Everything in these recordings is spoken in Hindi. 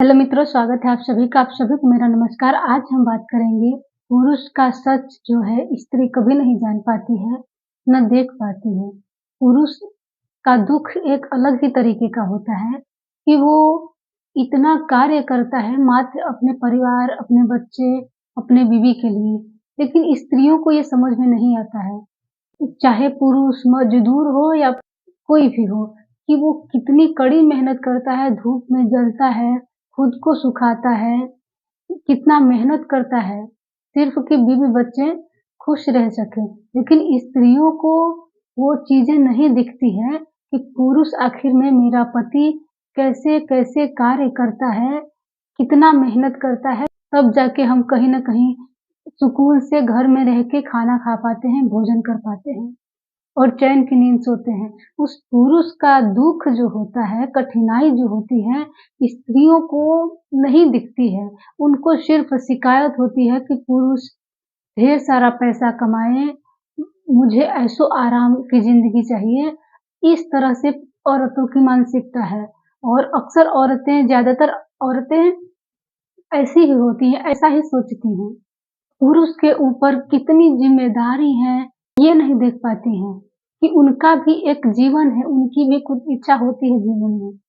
हेलो मित्रों, स्वागत है आप सभी का। आप सभी को मेरा नमस्कार। आज हम बात करेंगे पुरुष का सच जो है स्त्री कभी नहीं जान पाती है, न देख पाती है। पुरुष का दुख एक अलग ही तरीके का होता है कि वो इतना कार्य करता है मात्र अपने परिवार, अपने बच्चे, अपने बीवी के लिए, लेकिन स्त्रियों को ये समझ में नहीं आता है, चाहे पुरुष मजदूर हो या कोई भी हो, कि वो कितनी कड़ी मेहनत करता है, धूप में जलता है, खुद को सुखाता है, कितना मेहनत करता है, सिर्फ़ कि बीवी बच्चे खुश रह सकें। लेकिन स्त्रियों को वो चीज़ें नहीं दिखती हैं कि पुरुष आखिर में मेरा पति कैसे-कैसे कार्य करता है, कितना मेहनत करता है, तब जाके हम कहीं न कहीं सुकून से घर में रह के खाना खा पाते हैं, भोजन कर पाते हैं और चैन की नींद सोते हैं। उस पुरुष का दुःख जो होता है, कठिनाई जो होती है, स्त्रियों को नहीं दिखती है। उनको सिर्फ़ शिकायत होती है कि पुरुष ढेर सारा पैसा कमाए, मुझे ऐशो-आराम की ज़िंदगी चाहिए। इस तरह से औरतों की मानसिकता है और अक्सर ज़्यादातर औरतें ऐसी ही होती हैं, ऐसा ही सोचती हैं। पुरुष के ऊपर कितनी ज़िम्मेदारी है, ये नहीं देख पाती हैं कि उनका भी एक जीवन है, उनकी भी कुछ इच्छा होती है जीवन में।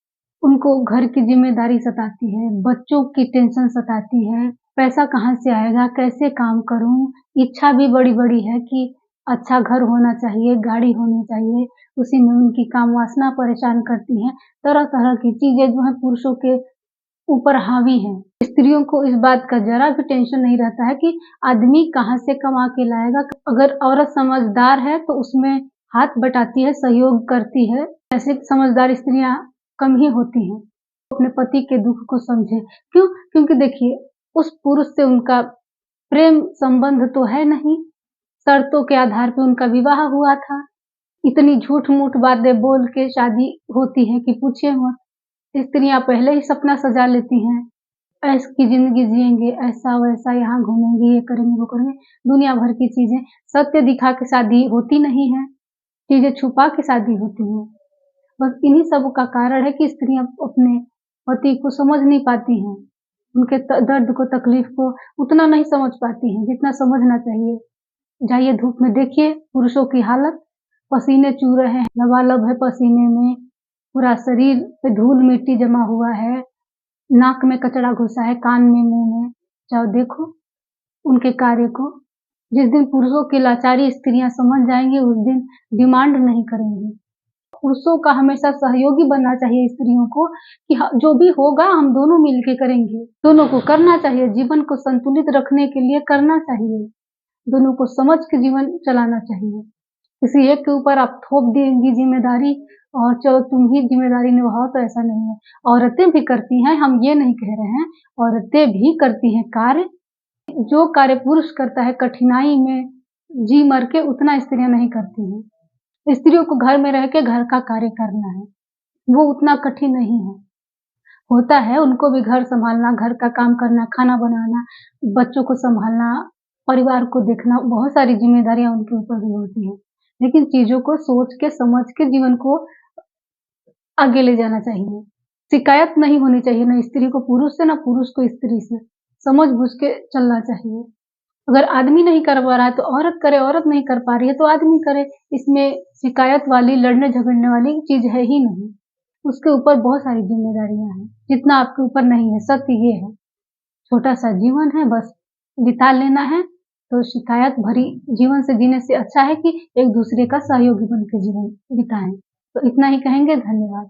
उनको घर की ज़िम्मेदारी सताती है, बच्चों की टेंशन सताती है, पैसा कहाँ से आएगा, कैसे काम करूँ? इच्छा भी बड़ी-बड़ी है कि अच्छा घर होना चाहिए, गाड़ी होनी चाहिए, उसी में उनकी काम वासना परेशान करती है। तरह-तरह की चीज़ें जो हैं पुरुषों के ऊपर हावी हैं। स्त्रियों को इस बात का ज़रा भी टेंशन नहीं रहता है कि आदमी कहाँ से कमा के लाएगा। अगर औरत समझदार है तो उसमें हाथ बटाती है, सहयोग करती है। ऐसे समझदार स्त्रियाँ कम ही होती हैं, अपने पति के दुःख को समझे। क्यों? क्योंकि देखिए, उस पुरुष से उनका प्रेम संबंध तो है नहीं, शर्तों के आधार पे उनका विवाह हुआ था। इतनी झूठ-मूठ बातें बोल के शादी होती है कि पूछिए मत। स्त्रियाँ पहले ही सपना सजा लेती हैं, ऐश की ज़िंदगी जिएँगे, ऐसा-वैसा यहाँ घूमेंगे, ये करेंगे, वो करेंगे, दुनिया भर की चीज़ें। सत्य दिखा के शादी होती नहीं है, चीज़ें छुपा के शादी होती हैं। बस इन्हीं सब का कारण है कि स्त्रियाँ अपने पति को समझ नहीं पाती हैं, उनके दर्द को, तकलीफ़ को उतना नहीं समझ पाती हैं, जितना समझना चाहिए। जाइए धूप में देखिए पुरुषों की हालत, पसीने चू रहे हैं, लबालब है पसीने में, पूरा शरीर पे धूल-मिट्टी जमा हुआ है, नाक में कचरा घुसा है, कान में, मुँह में। जाओ देखो उनके कार्य को। जिस दिन पुरुषों की लाचारी स्त्रियाँ समझ जाएँगी, उस दिन डिमांड नहीं करेंगी। पुरुषों का हमेशा सहयोगी बनना चाहिए स्त्रियों को कि जो भी होगा हम दोनों मिल के करेंगे। दोनों को करना चाहिए, जीवन को संतुलित रखने के लिए करना चाहिए। दोनों को समझ के जीवन चलाना चाहिए। किसी एक के ऊपर आप थोप देंगी ज़िम्मेदारी और चलो तुम ही ज़िम्मेदारी निभाओ, तो ऐसा नहीं है। औरतें भी करती हैं, हम ये नहीं कह रहे हैं, औरतें भी करती हैं कार्य। जो कार्य पुरुष करता है कठिनाई में जी मर के, उतना स्त्रियाँ नहीं करती हैं। स्त्रियों को घर में रह के घर का कार्य करना है, वो उतना कठिन नहीं है। होता है उनको भी घर सँभालना, घर का काम करना, खाना बनाना, बच्चों को सँभालना, परिवार को देखना, बहुत सारी ज़िम्मेदारियाँ उनके ऊपर भी होती हैं। लेकिन चीज़ों को सोच के, समझ के जीवन को आगे ले जाना चाहिए। शिकायत नहीं होनी चाहिए ना स्त्री को पुरुष से, ना पुरुष को स्त्री से। समझ-बूझ के चलना चाहिए। अगर आदमी नहीं कर पा रहा है तो औरत करे, औरत नहीं कर पा रही है तो आदमी करे। इसमें शिकायत वाली, लड़ने-झगड़ने वाली चीज़ है ही नहीं। उसके ऊपर बहुत सारी ज़िम्मेदारियाँ हैं, जितना आपके ऊपर नहीं है, सत्य ये है। छोटा-सा जीवन है, बस बिता लेना है, तो शिकायत भरी जीवन से जीने से अच्छा है कि एक-दूसरे का सहयोगी बन के जीवन बिताएँ। तो इतना ही कहेंगे, धन्यवाद।